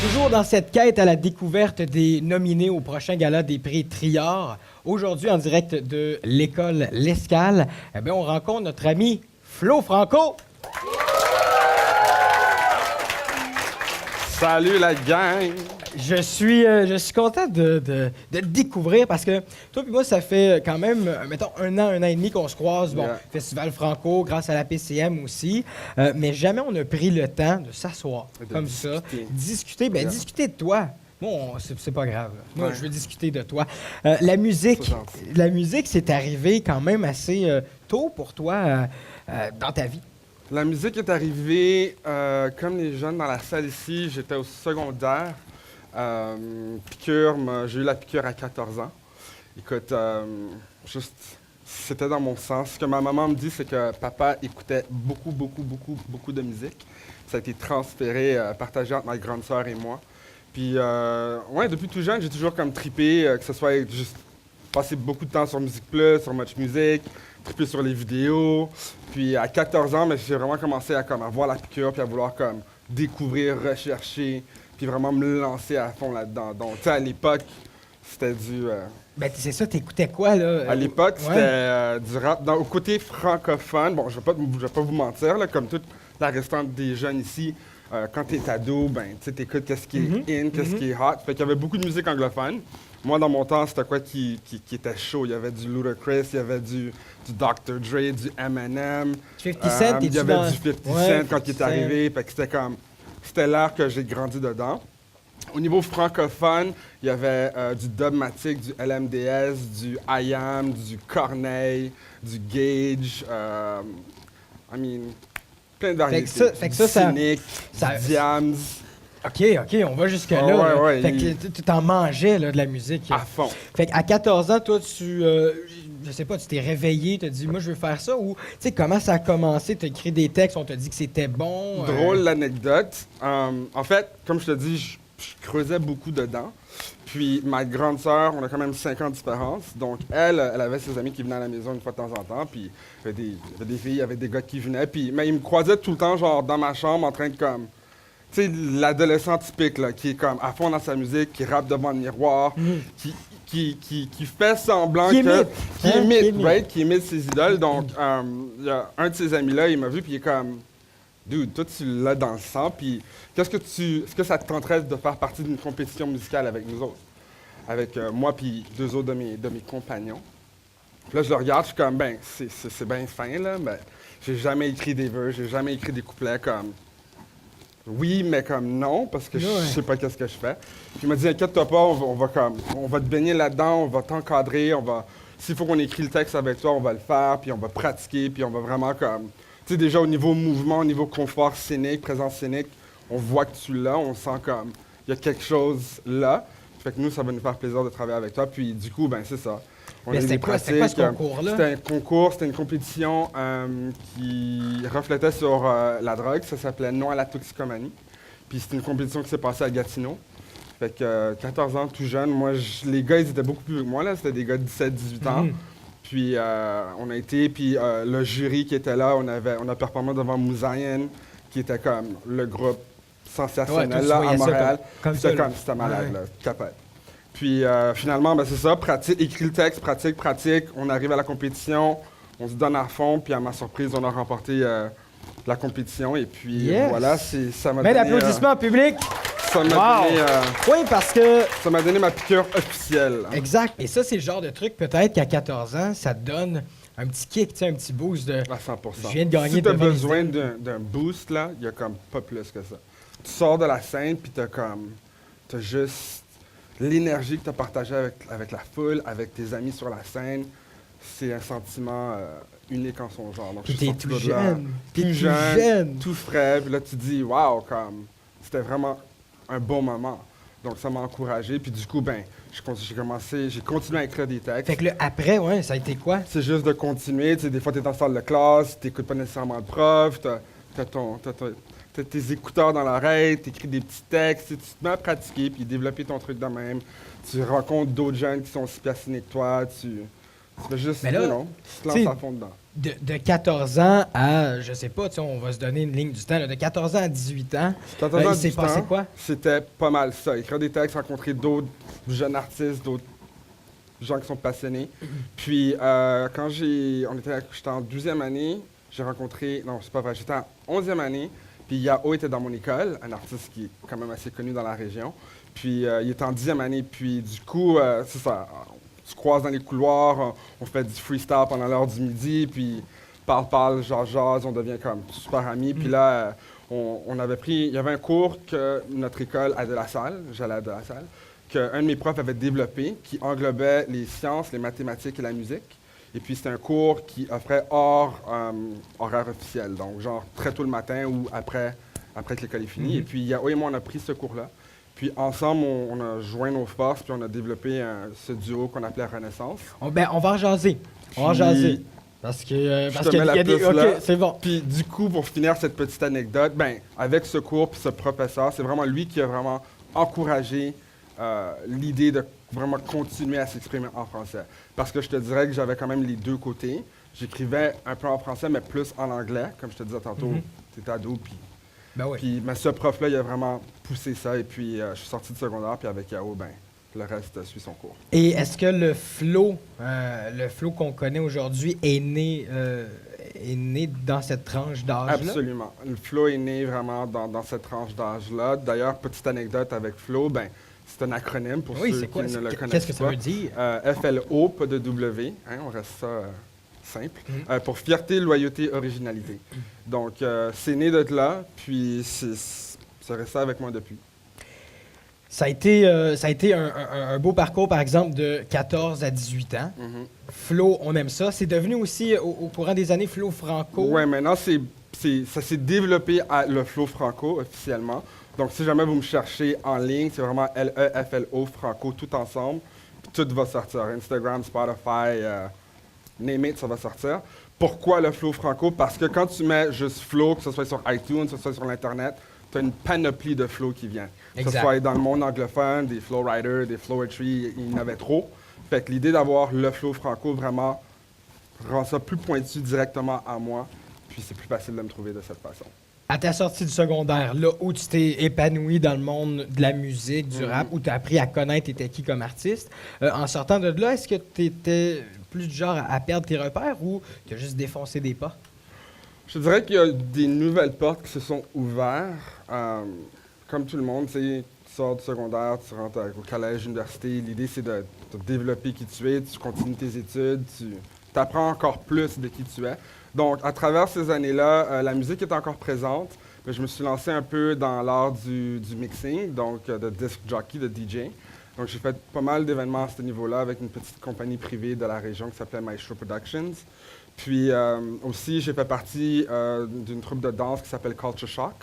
Toujours dans cette quête à la découverte des nominés au prochain gala des prix Triard, aujourd'hui en direct de l'école L'Escale, on rencontre notre ami Flo Franco. Salut la gang! Je suis content de te découvrir parce que toi et moi, ça fait quand même, mettons, un an et demi qu'on se croise. Bon, Yeah. Festival Franco, grâce à la PCM aussi. Mais jamais on a pris le temps de s'asseoir De comme discuter. ça. Discuter. Yeah. Discuter de toi. Moi, c'est pas grave. Moi, Ouais. je veux discuter de toi. La musique, C'est gentil. c'est arrivé quand même assez tôt pour toi dans ta vie. La musique est arrivée comme les jeunes dans la salle ici. J'étais au secondaire. J'ai eu la piqûre à 14 ans. Écoute, c'était dans mon sens. Ce que ma maman me dit, c'est que papa écoutait beaucoup de musique. Ça a été transféré, partagé entre ma grande sœur et moi. Puis, depuis tout jeune, j'ai toujours comme trippé, que ce soit juste passer beaucoup de temps sur Musique Plus, sur Much Music, trippé sur les vidéos. Puis, à 14 ans, j'ai vraiment commencé à avoir la piqûre, puis à vouloir comme découvrir, rechercher, puis vraiment me lancer à fond là-dedans. Donc, tu sais, à l'époque, c'était du... C'est ça, t'écoutais quoi, là? À l'époque, Ouais. c'était du rap. Au côté francophone, bon, je vais pas vous mentir, là, comme toute la restante des jeunes ici, quand t'es ado, tu sais, t'écoutes qu'est-ce qui est in, qu'est-ce qui est hot. Fait qu'il y avait beaucoup de musique anglophone. Moi, dans mon temps, c'était quoi qui était chaud? Il y avait du Ludacris, il y avait du Dr. Dre, du Eminem. 50 Cent, il y avait du 50 Ouais, Cent quand il est 50 Cent. arrivé. Fait que c'était l'ère que j'ai grandi dedans. Au niveau francophone, il y avait du Dubmatic, du LMDS, du IAM, du Corneille, du Gage, plein de variétés. fait que ça, Du Cynic, ça- du Diams, OK, on va jusque-là. Ah ouais, là. ouais, Fait que tu t'en mangeais, là, de la musique. à fond. Fait qu'à 14 ans, toi, je sais pas, tu t'es réveillé, tu t'as dit, moi, je veux faire ça, ou, tu sais, comment ça a commencé? Tu as écrit des textes, on t'a dit que c'était bon. Drôle l'anecdote. En fait, comme je te dis, je creusais beaucoup dedans. Puis ma grande sœur, on a quand même 5 ans de différence. Donc elle avait ses amis qui venaient à la maison une fois de temps en temps. Puis il y avait des filles, il y avait des gars qui venaient. Mais ils me croisaient tout le temps, genre dans ma chambre, en train de comme... Tu sais, l'adolescent typique, là, qui est comme à fond dans sa musique, qui rappe devant le miroir, qui fait semblant Qui imite, Qui hein, imite, qui imite. right? Qui imite ses idoles. Donc, il y a un de ses amis-là, il m'a vu, puis il est comme... Dude, toi, tu l'as dans le sang, puis est-ce que ça te tenterait de faire partie d'une compétition musicale avec nous autres? Avec moi, puis 2 autres de mes compagnons. Puis là, je le regarde, je suis comme, c'est bien fin, là, mais j'ai jamais écrit des vers, j'ai jamais écrit des couplets comme... Oui, mais comme non, parce que je sais pas qu'est-ce que je fais. Puis il m'a dit, inquiète-toi pas, on va te baigner là-dedans, on va t'encadrer, s'il faut qu'on écrit le texte avec toi, on va le faire, puis on va pratiquer, puis on va vraiment comme... Tu sais, déjà au niveau mouvement, au niveau confort scénique, présence scénique, on voit que tu l'as, on sent comme, il y a quelque chose là. Fait que nous, ça va nous faire plaisir de travailler avec toi. Puis du coup, c'est ça. On a eu c'était des quoi ce pratiques, concours-là? C'était un concours, c'était une compétition qui reflétait sur la drogue. Ça s'appelait Non à la toxicomanie. Puis c'était une compétition qui s'est passée à Gatineau. Fait que 14 ans, tout jeune. Moi, les gars, ils étaient beaucoup plus vieux que moi, là. C'était des gars de 17-18 ans. Puis on a été, puis le jury qui était là, on a performé devant Moussaïen, qui était comme le groupe sensationnel Ouais, toi, tu là, voyais à ça Montréal. comme ça, là. C'était malade, Ouais. là, capable. Puis finalement, c'est ça, pratique, écrit le texte, pratique. On arrive à la compétition, on se donne à fond, puis à ma surprise, on a remporté la compétition. Et puis Yes. voilà, ça m'a Mais donné... d'applaudissements en public. ça m'a donné, Oui, parce que... ça m'a donné ma piqûre officielle. Exact. Et ça, c'est le genre de truc, peut-être qu'à 14 ans, ça te donne un petit kick, tu sais, un petit boost de... À 100%. Je viens de gagner Si tu as devant les besoin idoles. d'un boost, là, il y a comme pas plus que ça. Tu sors de la scène, puis t'as juste l'énergie que tu as partagée avec la foule, avec tes amis sur la scène. C'est un sentiment unique en son genre. Donc, Puis je suis t'es sorti tout de là, jeune. T'es tout tout jeune, jeune. tout frais. Puis là, tu te dis, waouh, comme, c'était vraiment un bon moment. Donc, ça m'a encouragé. Puis du coup, j'ai continué à écrire des textes. Fait que là, après, ouais, ça a été quoi? C'est juste de continuer. Tu sais, des fois, tu es en salle de classe, tu n'écoutes pas nécessairement le prof, tu as tes écouteurs dans l'oreille, tu écris des petits textes, tu te mets à pratiquer puis développer ton truc de même. Tu rencontres d'autres jeunes qui sont aussi passionnés que toi. Tu fais juste, Mais là, tu te t'sais, lances à fond dedans. De 14 ans à, je sais pas, tu sais, on va se donner une ligne du temps, là, de 14 ans à 18 ans, 14 ans, il s'est 18 passé ans, quoi? c'était pas mal ça. Écrire des textes, rencontrer d'autres jeunes artistes, d'autres gens qui sont passionnés. Puis, quand j'étais en 12e année, j'ai rencontré, non, c'est pas vrai, j'étais en 11e année, puis Yao était dans mon école, un artiste qui est quand même assez connu dans la région. Puis, il était en 10e année, puis du coup, c'est ça, on se croise dans les couloirs, on fait du freestyle pendant l'heure du midi, puis parle, jase, on devient comme super amis. Puis là, on avait pris, il y avait un cours que notre école a de la salle, j'allais à de la salle, qu'un de mes profs avait développé, qui englobait les sciences, les mathématiques et la musique. Et puis, c'était un cours qui offrait hors horaire officiel, donc genre très tôt le matin ou après que l'école est finie. Et puis, Yao et moi, on a pris ce cours-là. Puis, ensemble, on a joint nos forces, puis on a développé ce duo qu'on appelait Renaissance. On va en jaser. On va en Puis, jaser. Parce que, je te qu'il mets la y a des... puce OK, là. c'est bon. Puis, du coup, pour finir cette petite anecdote, ben, avec ce cours puis ce professeur, c'est vraiment lui qui a vraiment encouragé l'idée de vraiment continuer à s'exprimer en français. Parce que je te dirais que j'avais quand même les deux côtés. J'écrivais un peu en français, mais plus en anglais. Comme je te disais tantôt, tu étais ado. Ben oui. Puis mais ce prof-là, il a vraiment poussé ça. Et puis, je suis sorti de secondaire, puis avec Yao, ben, le reste suit son cours. Et est-ce que le flow qu'on connaît aujourd'hui est né dans cette tranche d'âge-là? Absolument. Le flow est né vraiment dans cette tranche d'âge-là. D'ailleurs, petite anecdote avec flow, ben, c'est un acronyme pour Oui, ceux c'est quoi? qui ne le connaissent pas. Qu'est-ce que ça veut dire? FLO, pas de W, hein, on reste ça simple, pour fierté, loyauté, originalité. Donc, c'est né de là, puis ça reste ça avec moi depuis. Ça a été un beau parcours, par exemple, de 14 à 18 ans. Flo, on aime ça. C'est devenu aussi, au courant des années, Flo Franco. Oui, maintenant, ça s'est développé à le Flow Franco, officiellement. Donc, si jamais vous me cherchez en ligne, c'est vraiment LEFLO Franco, tout ensemble. Puis tout va sortir. Instagram, Spotify, name it, ça va sortir. Pourquoi le Flow Franco? Parce que quand tu mets juste Flow, que ce soit sur iTunes, que ce soit sur l'Internet, tu as une panoplie de flow qui vient. Que ce soit dans le monde anglophone, des flow writers, des flowetry, il y en avait trop. Fait que l'idée d'avoir le Flow Franco vraiment rend ça plus pointu directement à moi. Puis c'est plus facile de me trouver de cette façon. À ta sortie du secondaire, là où tu t'es épanoui dans le monde de la musique, du rap, où tu as appris à connaître t'étais qui comme artiste, en sortant de là, est-ce que tu étais plus du genre à perdre tes repères ou tu as juste défoncé des pas? Je dirais qu'il y a des nouvelles portes qui se sont ouvertes. Comme tout le monde, tu sors du secondaire, tu rentres au collège, université. L'idée, c'est de développer qui tu es, tu continues tes études, tu apprends encore plus de qui tu es. Donc, à travers ces années-là, la musique est encore présente, mais je me suis lancé un peu dans l'art du mixing, donc de disc jockey, de DJ. Donc, j'ai fait pas mal d'événements à ce niveau-là avec une petite compagnie privée de la région qui s'appelait Maestro Productions. Puis aussi, j'ai fait partie d'une troupe de danse qui s'appelle Culture Shock,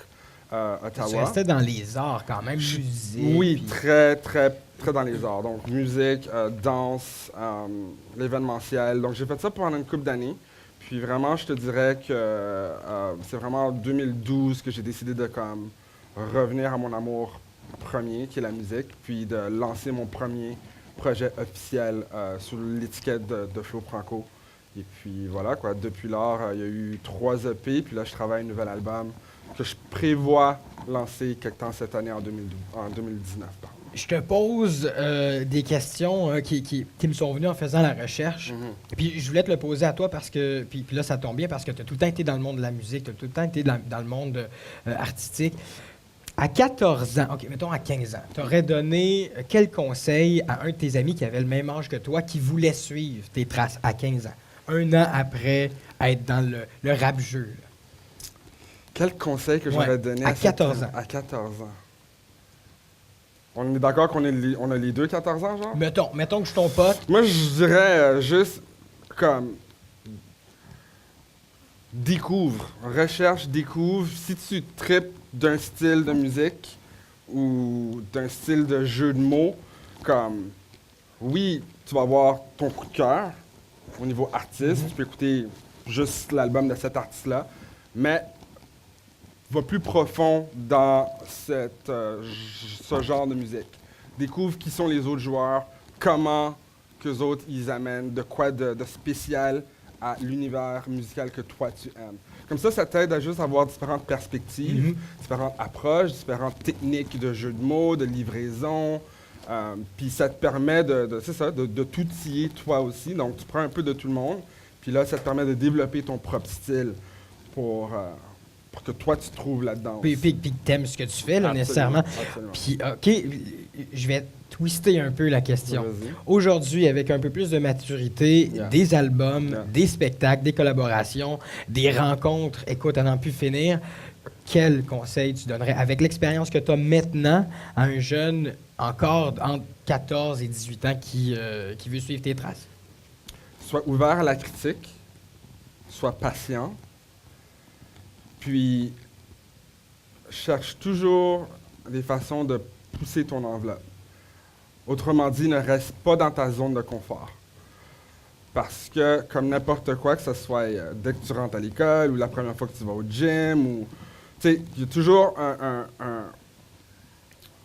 Ottawa. Tu restais dans les arts quand même, musique. Oui, puis... très, très, très dans les arts. Donc, musique, danse, l'événementiel. Donc, j'ai fait ça pendant une couple d'années. Puis vraiment, je te dirais que c'est vraiment en 2012 que j'ai décidé de comme, revenir à mon amour premier, qui est la musique, puis de lancer mon premier projet officiel sous l'étiquette de Flow Franco. Et puis voilà, quoi. Depuis lors, il y a eu 3 EP, puis là, je travaille un nouvel album que je prévois lancer quelque temps cette année en 2019. Pardon. Je te pose des questions qui me sont venues en faisant la recherche. Puis je voulais te le poser à toi parce que, puis là, ça tombe bien parce que tu as tout le temps été dans le monde de la musique, tu as tout le temps été dans le monde artistique. À 14 ans, OK, mettons à 15 ans, tu aurais donné quel conseil à un de tes amis qui avait le même âge que toi, qui voulait suivre tes traces à 15 ans, un an après être dans le rap-jeu? Là. Quel conseil que j'aurais donné à 14 ans? À 14 ans. On est d'accord qu'on on a les deux 14 ans, genre? Mettons que je suis ton pote. Moi, je dirais juste comme... Découvre, recherche, découvre. Si tu tripes d'un style de musique ou d'un style de jeu de mots, comme... Oui, tu vas avoir ton coup de cœur au niveau artiste. Tu peux écouter juste l'album de cet artiste-là. Mais... va plus profond dans ce genre de musique. Découvre qui sont les autres joueurs, comment qu'eux autres ils amènent, de quoi de spécial à l'univers musical que toi tu aimes. Comme ça t'aide à juste avoir différentes perspectives, différentes approches, différentes techniques de jeu de mots, de livraison. Puis ça te permet de tout tiller toi aussi. Donc tu prends un peu de tout le monde. Puis là, ça te permet de développer ton propre style pour que toi tu trouves là-dedans. Puis que t'aimes ce que tu fais, là, Absolument, nécessairement. absolument. Puis, OK, je vais twister un peu la question. Vas-y. Aujourd'hui, avec un peu plus de maturité, Yeah. des albums, Yeah. des spectacles, des collaborations, des rencontres, écoute, à n'en plus finir, quel conseil tu donnerais avec l'expérience que tu as maintenant à un jeune encore entre 14 et 18 ans qui veut suivre tes traces? Sois ouvert à la critique, sois patient, puis cherche toujours des façons de pousser ton enveloppe. Autrement dit, ne reste pas dans ta zone de confort. Parce que, comme n'importe quoi, que ce soit dès que tu rentres à l'école ou la première fois que tu vas au gym, ou tu sais, il y a toujours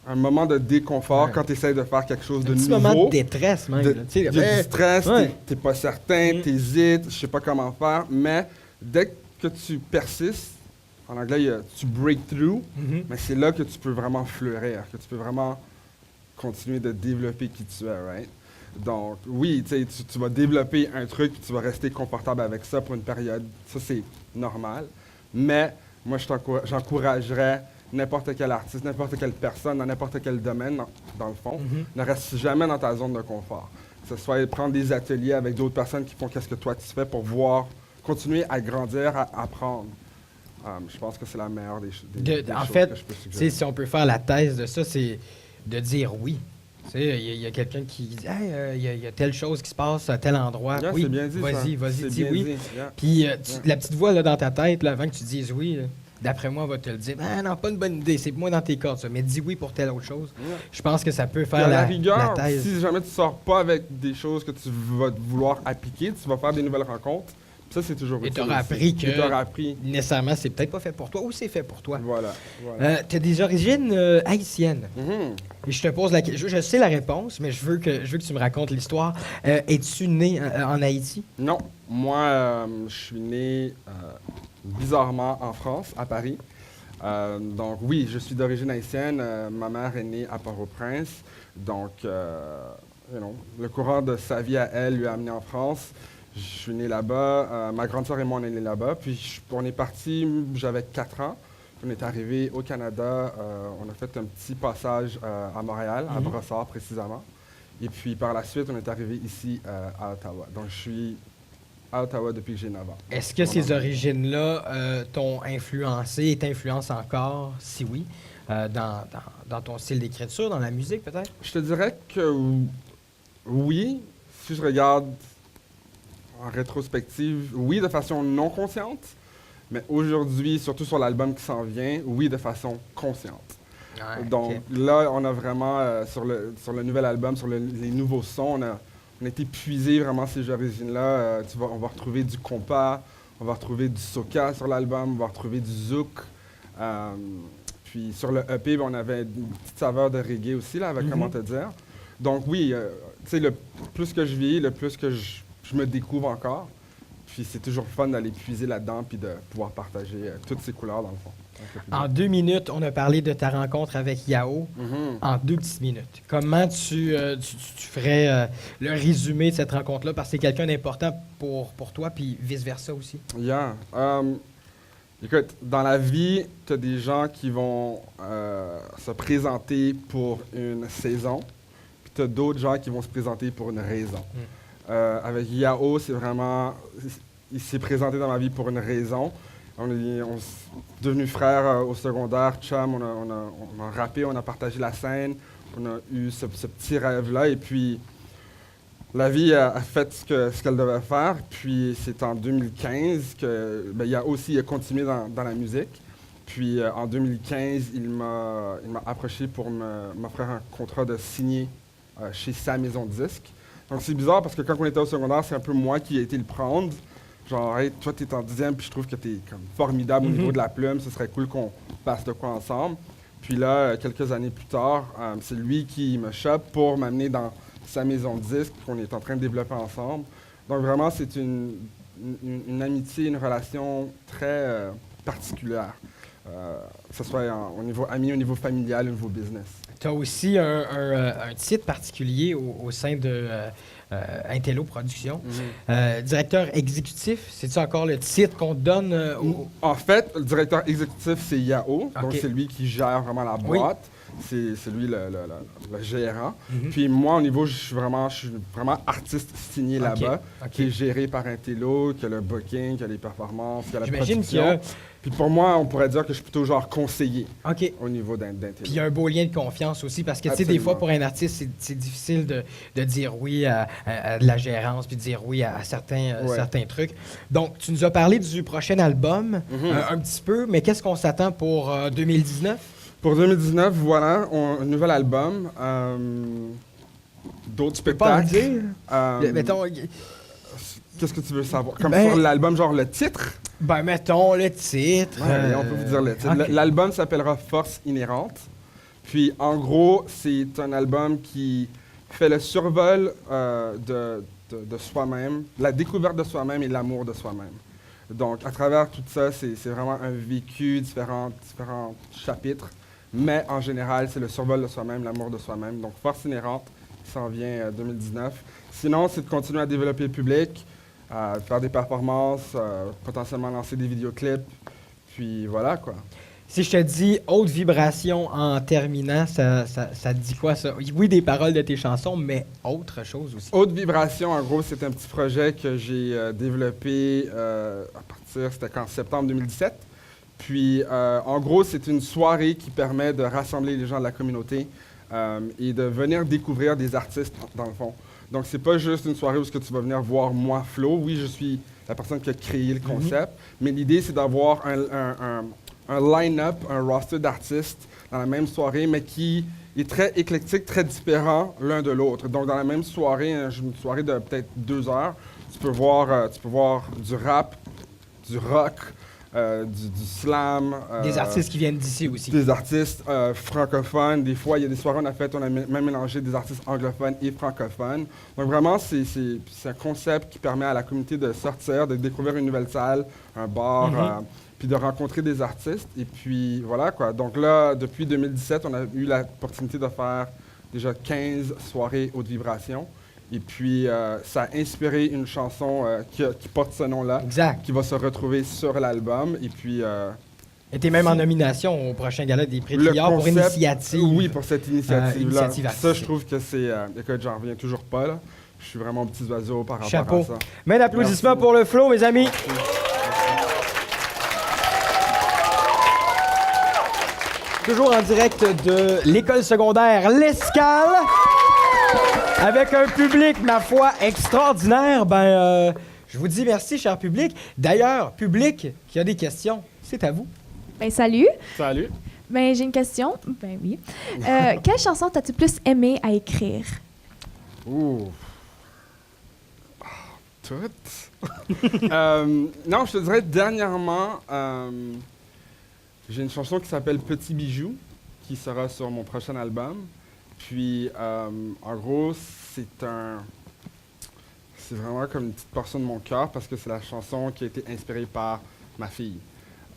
un moment de déconfort Ouais. quand tu essaies de faire quelque chose de Un petit nouveau. moment de détresse, même. là, tu sais, Il y a du stress, ouais. t'es pas certain, t'hésites, je sais pas comment faire, mais dès que tu persistes, en anglais, tu break through, Mhm. mais c'est là que tu peux vraiment fleurir, que tu peux vraiment continuer de développer qui tu es, right? Donc, oui, tu vas développer un truc, puis tu vas rester confortable avec ça pour une période. Ça, c'est normal. Mais moi, j'encouragerais n'importe quel artiste, n'importe quelle personne, dans n'importe quel domaine, dans le fond, ne reste jamais dans ta zone de confort. Que ce soit prendre des ateliers avec d'autres personnes qui font qu'est-ce que toi tu fais pour continuer à grandir, à apprendre. Je pense que c'est la meilleure des En choses fait, que je peux tu sais, suggérer. si on peut faire la thèse de ça, c'est de dire oui. Tu sais, il y a quelqu'un qui dit hey, il y a telle chose qui se passe à tel endroit. Yeah, oui, c'est bien dit, ça. vas-y, C'est dis bien oui. dit, yeah. Puis Yeah. la petite voix là, dans ta tête, là, avant que tu dises oui, là, d'après moi, va te le dire. Ah, non, pas une bonne idée, c'est moins dans tes cordes, ça. Mais dis oui pour telle autre chose. Yeah. Je pense que ça peut Puis à faire la la rigueur, thèse. si jamais tu sors pas avec des choses que tu vas vouloir appliquer, tu vas faire des nouvelles rencontres. Puis ça, c'est toujours Et utile t'auras aussi. appris que- Et t'auras appris. Nécessairement, c'est peut-être pas fait pour toi ou c'est fait pour toi. Voilà. voilà. Tu as des origines haïtiennes. Mhm. Et je te pose la question. Je sais la réponse, mais je veux que tu me racontes l'histoire. Es-tu né en Haïti? Non, moi, je suis né bizarrement en France, à Paris. Donc oui, je suis d'origine haïtienne. Ma mère est née à Port-au-Prince. Donc, le courant de sa vie à elle lui a amené en France. Je suis né là-bas. Ma grande sœur et moi, on est nés là-bas. Puis on est parti, j'avais 4 ans. On est arrivé au Canada. On a fait un petit passage à Montréal, à Brossard précisément. Et puis par la suite, on est arrivé ici à Ottawa. Donc je suis à Ottawa depuis que j'ai 9 ans. Est-ce que ces origines-là t'ont influencé et t'influencent encore, si oui, dans ton style d'écriture, dans la musique peut-être? Je te dirais que oui, si je regarde en rétrospective, oui, de façon non consciente, mais aujourd'hui, surtout sur l'album qui s'en vient, oui, de façon consciente. Donc là, on a vraiment, sur le nouvel album, sur les nouveaux sons, on a été puiser vraiment ces origines-là. On va retrouver du compas, on va retrouver du soca sur l'album, on va retrouver du zouk. Puis sur le EP, on avait une petite saveur de reggae aussi, là, avec comment te dire. Donc oui, tu sais, le plus que je vieillis, le plus que je me découvre encore. Puis c'est toujours fun d'aller puiser là-dedans puis de pouvoir partager toutes ces couleurs dans le fond. En 2 minutes, on a parlé de ta rencontre avec Yao. En 2 petites minutes. Comment tu ferais le résumé de cette rencontre-là? Parce que c'est quelqu'un d'important pour toi, puis vice-versa aussi. Yeah. Écoute, dans la vie, tu as des gens qui vont se présenter pour une saison, puis tu as d'autres gens qui vont se présenter pour une raison. Avec Yao, c'est vraiment... Il s'est présenté dans ma vie pour une raison. On est devenus frères au secondaire, chum, on a rappé, on a partagé la scène, on a eu ce petit rêve-là, et puis la vie a fait ce qu'elle devait faire, puis c'est en 2015 que Yao aussi a continué dans la musique. Puis en 2015, il m'a approché pour m'offrir un contrat de signer chez sa maison de disques. Donc c'est bizarre parce que quand on était au secondaire, c'est un peu moi qui ai été le prendre. Genre, hey, toi, t'es en 10e, puis je trouve que t'es comme formidable au niveau de la plume, ce serait cool qu'on passe de quoi ensemble. Puis là, quelques années plus tard, c'est lui qui me chope pour m'amener dans sa maison de disques qu'on est en train de développer ensemble. Donc vraiment, c'est une une amitié, une relation très particulière. Que ce soit au niveau ami, au niveau familial, au niveau business. Tu as aussi un titre particulier au sein de Intello Productions. Directeur exécutif, c'est-tu encore le titre qu'on te donne En fait, le directeur exécutif, c'est Yao. Donc, OK. c'est lui qui gère vraiment la Oui. boîte. C'est lui le gérant. Puis moi, au niveau, je suis vraiment artiste signé là-bas, OK. qui est géré par Intello, qui a le booking, qui a les performances, qui a la J'imagine qu'il y production. Puis pour moi, on pourrait dire que je suis plutôt genre conseiller OK. au niveau d'Intello. Puis il y a un beau lien de confiance aussi, parce que, tu sais, des fois, Absolument. pour un artiste, c'est difficile de dire oui à de la gérance, puis de dire oui à certains, Ouais. certains trucs. Donc, tu nous as parlé du prochain album, un petit peu, mais qu'est-ce qu'on s'attend pour 2019? Pour 2019, voilà, un nouvel album, d'autres Pas en spectacles. dire. Mettons, Qu'est-ce que tu veux savoir? Comme Ben- sur l'album, genre le titre? mettons le titre. Ouais, on peut vous dire le titre. OK. L'album s'appellera Force inhérente. Puis, en gros, c'est un album qui fait le survol de soi-même, la découverte de soi-même et l'amour de soi-même. Donc, à travers tout ça, c'est vraiment un vécu, différents chapitres. Mais en général, c'est le survol de soi-même, l'amour de soi-même. Donc, Force inhérente, qui s'en vient 2019. Sinon, c'est de continuer à développer le public, à faire des performances, potentiellement lancer des vidéoclips. Puis voilà, quoi. Si je te dis haute vibration en terminant, ça te dit quoi, ça? Oui, des paroles de tes chansons, mais autre chose aussi. Haute Vibration, en gros, c'est un petit projet que j'ai développé à partir, c'était qu'en septembre 2017. Puis, en gros, c'est une soirée qui permet de rassembler les gens de la communauté et de venir découvrir des artistes, dans le fond. Donc, c'est pas juste une soirée où tu vas venir voir moi, Flo. Oui, je suis la personne qui a créé le concept, mais l'idée, c'est d'avoir un line-up, un roster d'artistes dans la même soirée, mais qui est très éclectique, très différent l'un de l'autre. Donc, dans la même soirée, une soirée de peut-être 2 heures, tu peux voir du rap, du rock, du slam. Des artistes qui viennent d'ici aussi. Des artistes francophones. Des fois, il y a des soirées on a même mélangé des artistes anglophones et francophones. Donc vraiment, c'est un concept qui permet à la communauté de sortir, de découvrir une nouvelle salle, un bar, puis de rencontrer des artistes. Et puis voilà, quoi. Donc là, depuis 2017, on a eu l'opportunité de faire déjà 15 soirées haute vibration. Et puis, ça a inspiré une chanson qui porte ce nom-là, Exact. qui va se retrouver sur l'album. Et puis, Et t'es même en nomination au prochain gala des Prix de le Triard pour une concept- initiative. Oui, pour cette initiative-là. initiative Ça, artistique. je trouve que c'est... écoute, j'en reviens toujours pas, là. Je suis vraiment petit oiseau par rapport Chapeau. à ça. Main d'applaudissements Merci. pour le flow, mes amis. Toujours en direct de l'école secondaire L'Escale, avec un public, ma foi, extraordinaire. Je vous dis merci, cher public. D'ailleurs, public qui a des questions, c'est à vous. Ben salut. Salut. Ben j'ai une question. Ben oui. Quelle chanson t'as-tu plus aimé à écrire? Ouh. Ah, toutes. Non, je te dirais, dernièrement, j'ai une chanson qui s'appelle Petit Bijou, qui sera sur mon prochain album. Puis, en gros, c'est vraiment comme une petite portion de mon cœur parce que c'est la chanson qui a été inspirée par ma fille.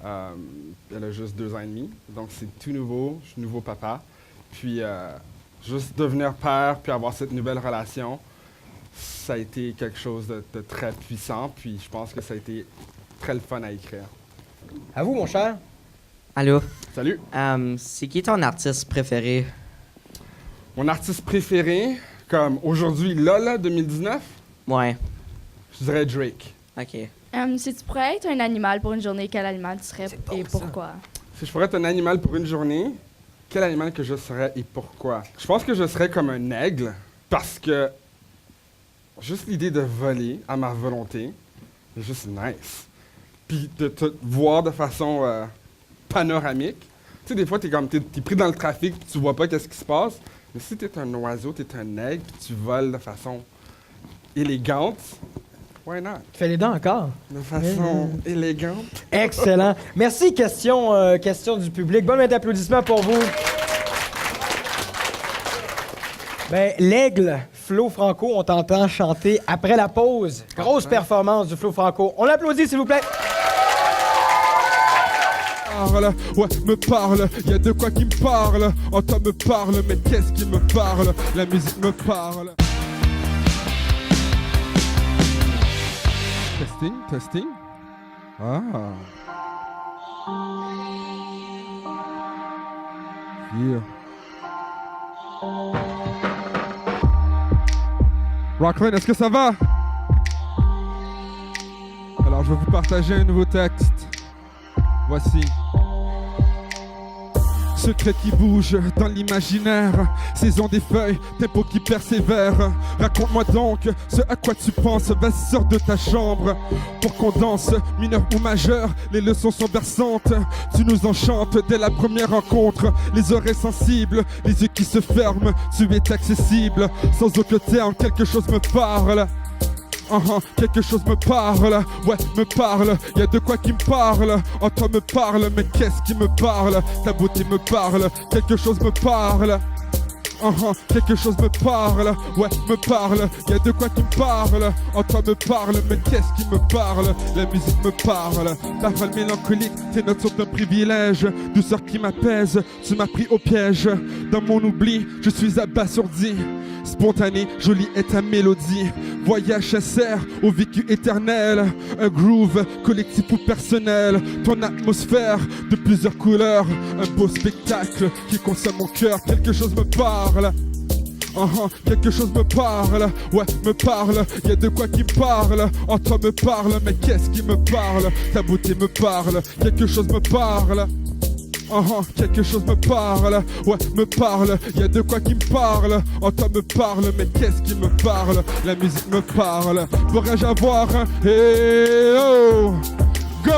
Elle a juste 2 ans et demi, donc c'est tout nouveau. Je suis nouveau papa. Puis, juste devenir père puis avoir cette nouvelle relation, ça a été quelque chose de très puissant. Puis, je pense que ça a été très le fun à écrire. À vous, mon cher. Allô? Salut! C'est qui ton artiste préféré? Mon artiste préféré, comme aujourd'hui, là, 2019, Ouais, je dirais Drake. ok. Si tu pourrais être un animal pour une journée, quel animal tu serais et pourquoi? Si je pourrais être un animal pour une journée, quel animal que je serais et pourquoi? Je pense que je serais comme un aigle parce que juste l'idée de voler à ma volonté est juste nice. Puis de te voir de façon panoramique. Tu sais, des fois, t'es pris dans le trafic, tu vois pas qu'est-ce qui se passe. Mais si t'es un oiseau, t'es un aigle, puis tu voles de façon élégante, why not? Tu fais les dents encore? De façon élégante. Excellent. Merci. Question du public. Bonne main d'applaudissements pour vous. Ben, l'aigle Flo Franco. On t'entend chanter après la pause. Grosse performance du Flo Franco. On l'applaudit, s'il vous plaît. Ouais, me parle, y a de quoi qui me parle. En toi me parle, mais qu'est-ce qui me parle? La musique me parle. Testing, testing. Ah. Yeah. Rockland, est-ce que ça va? Alors, je vais vous partager un nouveau texte. Voici. Secret qui bouge dans l'imaginaire, saison des feuilles, tempo qui persévère. Raconte-moi donc ce à quoi tu penses, vas-y sors de ta chambre pour qu'on danse, mineur ou majeur, les leçons sont berçantes. Tu nous enchantes dès la première rencontre, les oreilles sensibles, les yeux qui se ferment, tu es accessible, sans aucun terme, quelque chose me parle. Quelque chose me parle, ouais, me parle, y a de quoi qui me parle. En toi me parle, mais qu'est-ce qui me parle? Ta beauté me parle, quelque chose me parle. Quelque chose me parle, ouais, me parle, y a de quoi qui me parle. En toi me parle, mais qu'est-ce qui me parle? La musique me parle, paroles mélancoliques, tes notes sont un privilège. Douceur qui m'apaise, tu m'as pris au piège. Dans mon oubli, je suis abasourdi. Spontané, jolie est ta mélodie. Voyage sincère au vécu éternel. Un groove collectif ou personnel. Ton atmosphère de plusieurs couleurs. Un beau spectacle qui consomme mon cœur. Quelque chose me parle. Quelque chose me parle, ouais, me parle, y a de quoi qui me parle. En toi me parle, mais qu'est-ce qui me parle? Ta beauté me parle, quelque chose me parle. Quelque chose me parle, ouais, me parle, y a de quoi qui me parle. En toi me parle, mais qu'est-ce qui me parle? La musique me parle. Pourrais-je avoir un hey oh, go?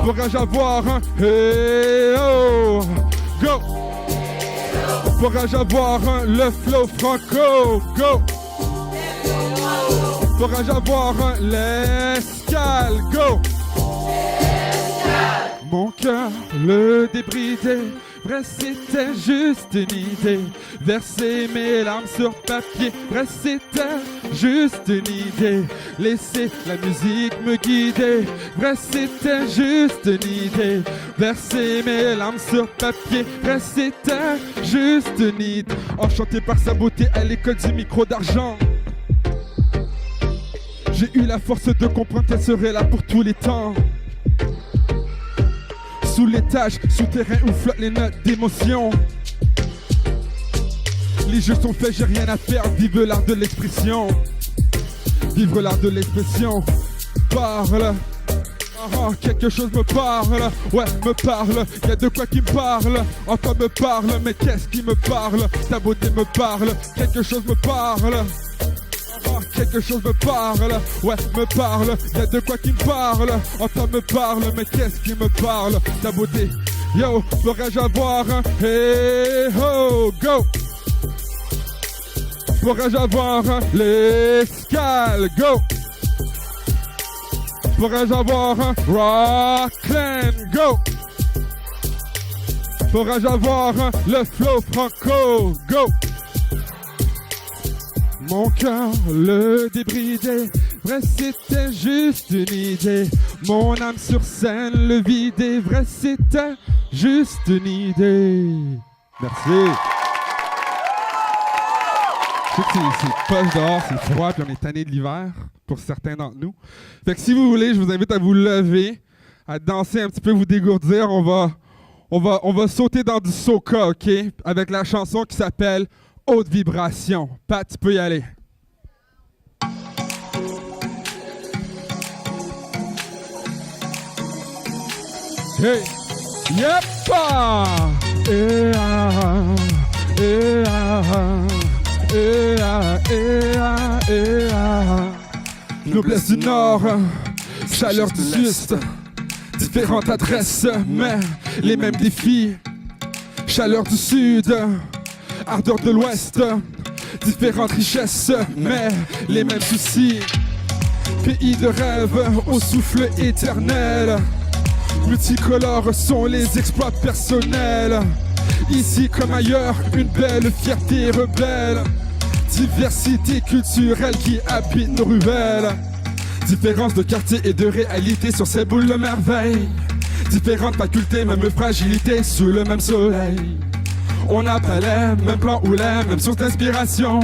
Pourrais-je avoir un hey oh, go? Pourrais-je avoir un le Flo Franco, go? Pourrais-je avoir un l'escale, go? Mon cœur, le débridé, vrai c'était juste une idée. Verser mes larmes sur papier, vrai c'était juste une idée. Laisser la musique me guider, vrai c'était juste une idée. Verser mes larmes sur papier, vrai c'était juste une idée. Enchanté par sa beauté à l'école du micro d'argent. J'ai eu la force de comprendre qu'elle serait là pour tous les temps. Sous l'étage, souterrain où flottent les notes d'émotion. Les jeux sont faits, j'ai rien à faire. Vive l'art de l'expression. Vivre l'art de l'expression. Parle. Quelque chose me parle. Ouais, me parle. Y a de quoi qui me parle. En toi me parle, mais qu'est-ce qui me parle? Ta beauté me parle. Quelque chose me parle. Quelque chose me parle, ouais, me parle, y'a de quoi qui me parle. En toi me parle, mais qu'est-ce qui me parle? Ta beauté, yo, pourrais-je avoir un hey ho, go? Pourrais-je avoir un l'escale, go? Pourrais-je avoir un Rockland, go? Pourrais-je avoir un le Flo Franco, go? Mon cœur, le débridé, vrai c'était juste une idée. Mon âme sur scène, le vidé, vrai c'était juste une idée. Merci. Je sais que c'est poche dehors, c'est froid, puis on est tanné de l'hiver, pour certains d'entre nous. Fait que si vous voulez, je vous invite à vous lever, à danser un petit peu, vous dégourdir. On va sauter dans du soca, OK? Avec la chanson qui s'appelle Haute Vibration. Pat, tu peux y aller. Hey! Yeppa! Noblesse du Nord, chaleur du Sud, différentes adresses, mais les mêmes défis. Chaleur du Sud, ardeur de l'Ouest, différentes richesses, mais les mêmes soucis. Pays de rêve au souffle éternel, multicolores sont les exploits personnels. Ici comme ailleurs, une belle fierté rebelle. Diversité culturelle qui habite nos ruelles. Différence de quartier et de réalité sur ces boules de merveille. Différentes facultés, même fragilité sous le même soleil. On n'a pas les mêmes plans ou les mêmes sources d'inspiration,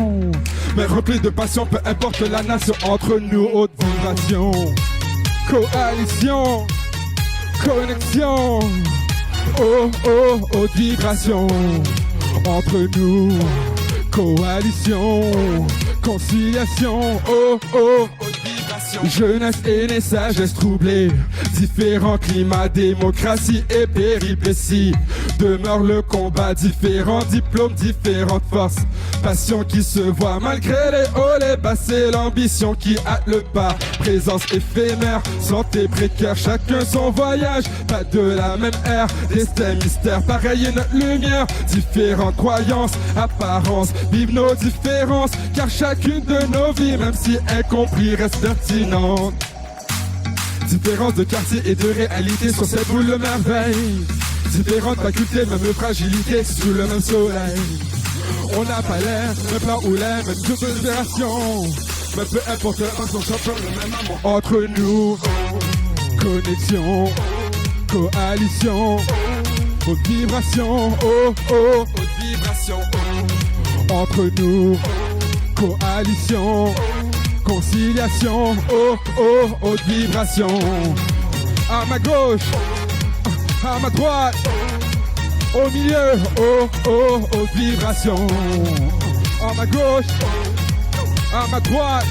mais remplis de passion, peu importe la nation, entre nous haute vibration. Coalition, connexion, oh oh, haute vibration. Entre nous, coalition, conciliation, oh oh, haute vibration. Jeunesse aînée, sagesse troublée, différents climats, démocratie et péripéties. Demeure le combat, différents diplômes, différentes forces. Passion qui se voit malgré les hauts, les bas, c'est l'ambition qui hâte le pas. Présence éphémère, santé précaire, chacun son voyage. Pas de la même ère, destin mystère, pareil est notre lumière. Différentes croyances, apparences, vivent nos différences. Car chacune de nos vies, même si incompris, reste pertinente. Différence de quartier et de réalité sur cette boule de merveille. Différentes facultés, même fragilité sous le même soleil. On n'a pas l'air, même plan ou l'air, même toute génération. Mais peu importe la façon, chacun le même amour. Entre nous, connexion, coalition, haute vibration, oh oh, haute vibration. Entre nous, coalition, conciliation, oh oh, haute vibration. À ma gauche, à ma droite, au milieu, oh oh, haute vibration. À ma gauche, à ma droite,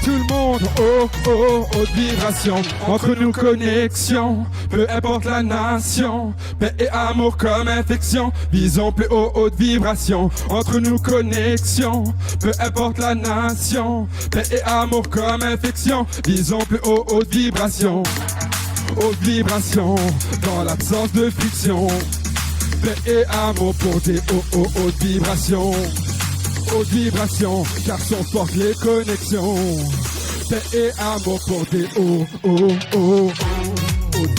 tout le monde, oh oh, haute vibration. Entre nous, connexion, peu importe la nation. Paix et amour comme infection, visons plus haut, haute vibration. Entre nous, connexion, peu importe la nation. Paix et amour comme infection, visons plus haut, haute vibration. Haute vibration, dans l'absence de friction. Paix et amour pour des hautes vibrations. Haute vibration, car sont fortes les connexions. Paix et amour pour des haute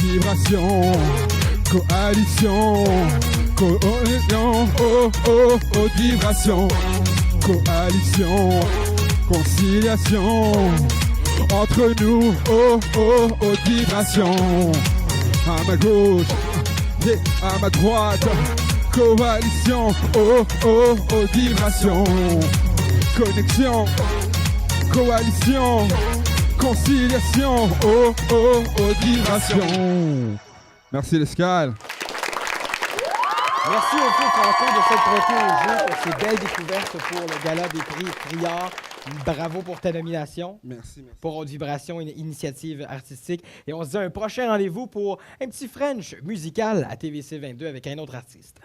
vibration. Coalition, coalition, oh oh, haute vibration. Coalition, conciliation. Entre nous, oh oh, haute vibration. À ma gauche, et à ma droite, coalition, oh oh, haute vibration. Connexion, coalition, conciliation, oh oh, haute vibration. Merci l'escale. Merci au Feu Franco de s'être prêté au jeu pour ces belles découvertes pour le gala des prix Criard. Bravo pour ta nomination. Merci. Pour Haute Vibration, une initiative artistique. Et on se dit un prochain rendez-vous pour un petit French musical à TVC 22 avec un autre artiste.